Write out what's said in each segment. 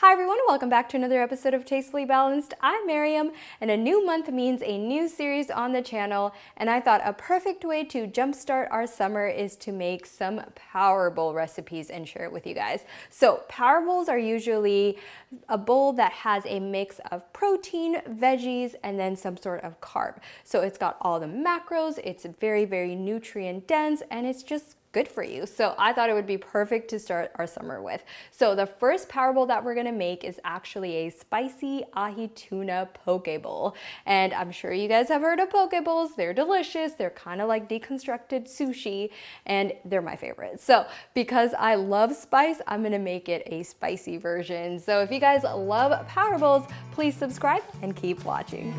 Hi everyone, welcome back to another episode of Tastefully Balanced. I'm Miriam, and a new month means a new series on the channel, and I thought a perfect way to jumpstart our summer is to make some power bowl recipes and share it with you guys. So power bowls are usually a bowl that has a mix of protein, veggies, and then some sort of carb. So it's got all the macros, it's very, very nutrient dense, and it's just good for you. So I thought it would be perfect to start our summer with. So the first power bowl that we're gonna make is actually a spicy ahi tuna poke bowl. And I'm sure you guys have heard of poke bowls. They're delicious. They're kind of like deconstructed sushi, and they're my favorite. So because I love spice, I'm gonna make it a spicy version. So if you guys love power bowls, please subscribe and keep watching.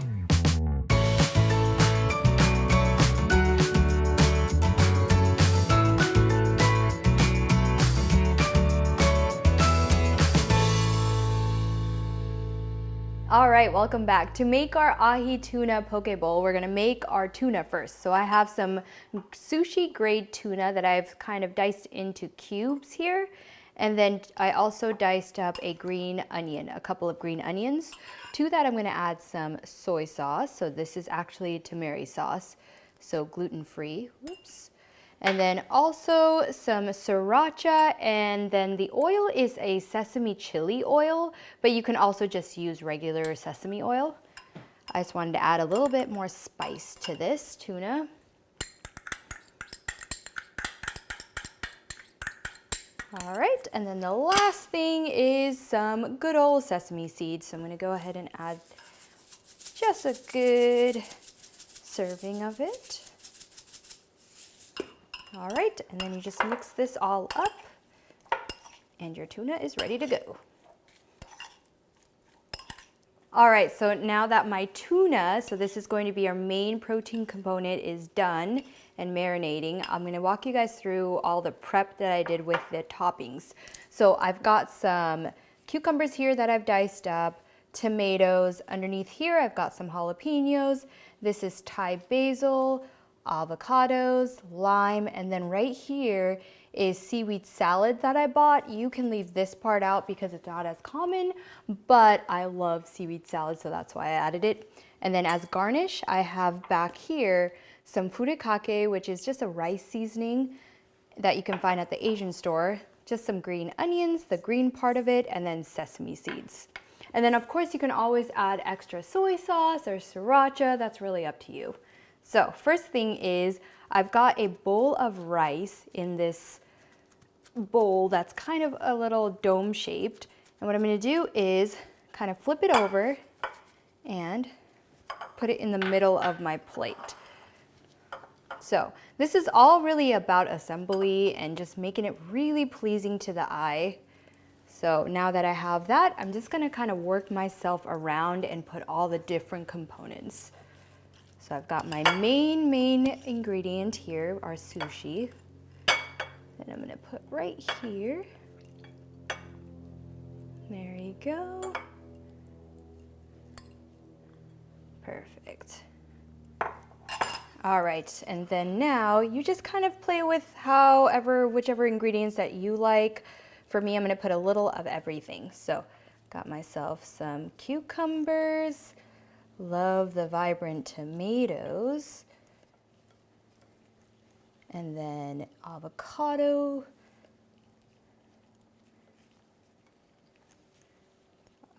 All right, welcome back. To make our ahi tuna poke bowl, we're gonna make our tuna first. So I have some sushi grade tuna that I've kind of diced into cubes here. And then I also diced up a green onion, a couple of green onions. To that, I'm gonna add some soy sauce. So this is actually tamari sauce, so gluten-free. Whoops. And then also some sriracha, and then the oil is a sesame chili oil, but you can also just use regular sesame oil. I just wanted to add a little bit more spice to this tuna. All right, and then the last thing is some good old sesame seeds. So I'm gonna go ahead and add just a good serving of it. All right, and then you just mix this all up and your tuna is ready to go. All right, so now that my tuna, so this is going to be our main protein component, is done and marinating, I'm gonna walk you guys through all the prep that I did with the toppings. So I've got some cucumbers here that I've diced up, tomatoes. Underneath here, I've got some jalapenos. This is Thai basil, avocados, lime, and then right here is seaweed salad that I bought. You can leave this part out because it's not as common, but I love seaweed salad, so that's why I added it. And then as garnish, I have back here some furikake, which is just a rice seasoning that you can find at the Asian store. Just some green onions, the green part of it, and then sesame seeds. And then of course you can always add extra soy sauce or sriracha, that's really up to you. So first thing is I've got a bowl of rice in this bowl that's kind of a little dome shaped. And what I'm gonna do is kind of flip it over and put it in the middle of my plate. So this is all really about assembly and just making it really pleasing to the eye. So now that I have that, I'm just gonna kind of work myself around and put all the different components. So I've got my main ingredient here, our sushi. And I'm gonna put right here. There you go. Perfect. All right, and then now you just kind of play with whichever ingredients that you like. For me, I'm gonna put a little of everything. So got myself some cucumbers. Love the vibrant tomatoes. And then avocado.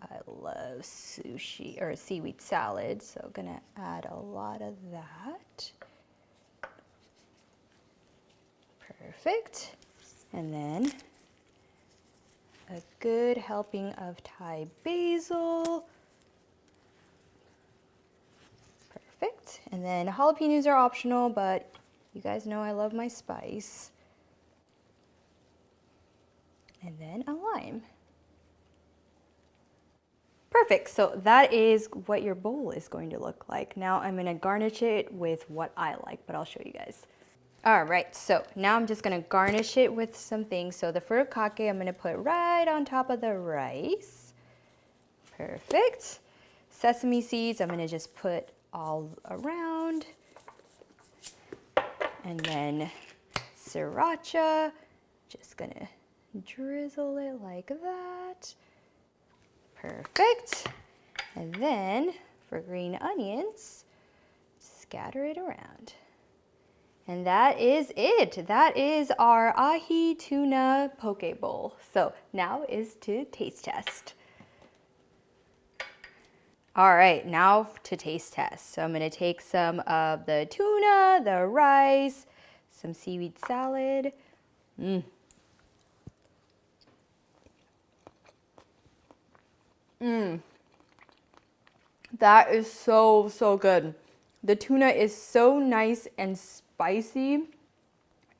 I love sushi or seaweed salad, so gonna add a lot of that. Perfect. And then a good helping of Thai basil. Perfect. And then jalapenos are optional, but you guys know I love my spice. And then a lime. Perfect, so that is what your bowl is going to look like. Now I'm gonna garnish it with what I like, but I'll show you guys. All right, so now I'm just gonna garnish it with some things. So the furikake I'm gonna put right on top of the rice. Perfect. Sesame seeds I'm gonna just put all around. And then sriracha, just gonna drizzle it like that. Perfect. And then for green onions, scatter it around. And that is it. That is our ahi tuna poke bowl. So now is to taste test. All right, now to taste test. So I'm gonna take some of the tuna, the rice, some seaweed salad. That is so, so good. The tuna is so nice and spicy,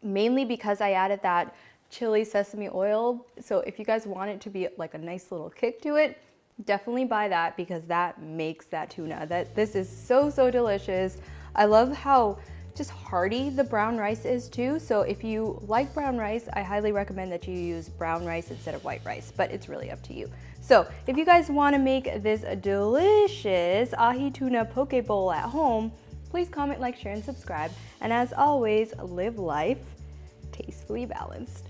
mainly because I added that chili sesame oil. So if you guys want it to be like a nice little kick to it, definitely buy that because that makes that tuna. This is so, so delicious. I love how just hearty the brown rice is too. So if you like brown rice, I highly recommend that you use brown rice instead of white rice, but it's really up to you. So if you guys want to make this delicious ahi tuna poke bowl at home, please comment, like, share, and subscribe. And as always, live life tastefully balanced.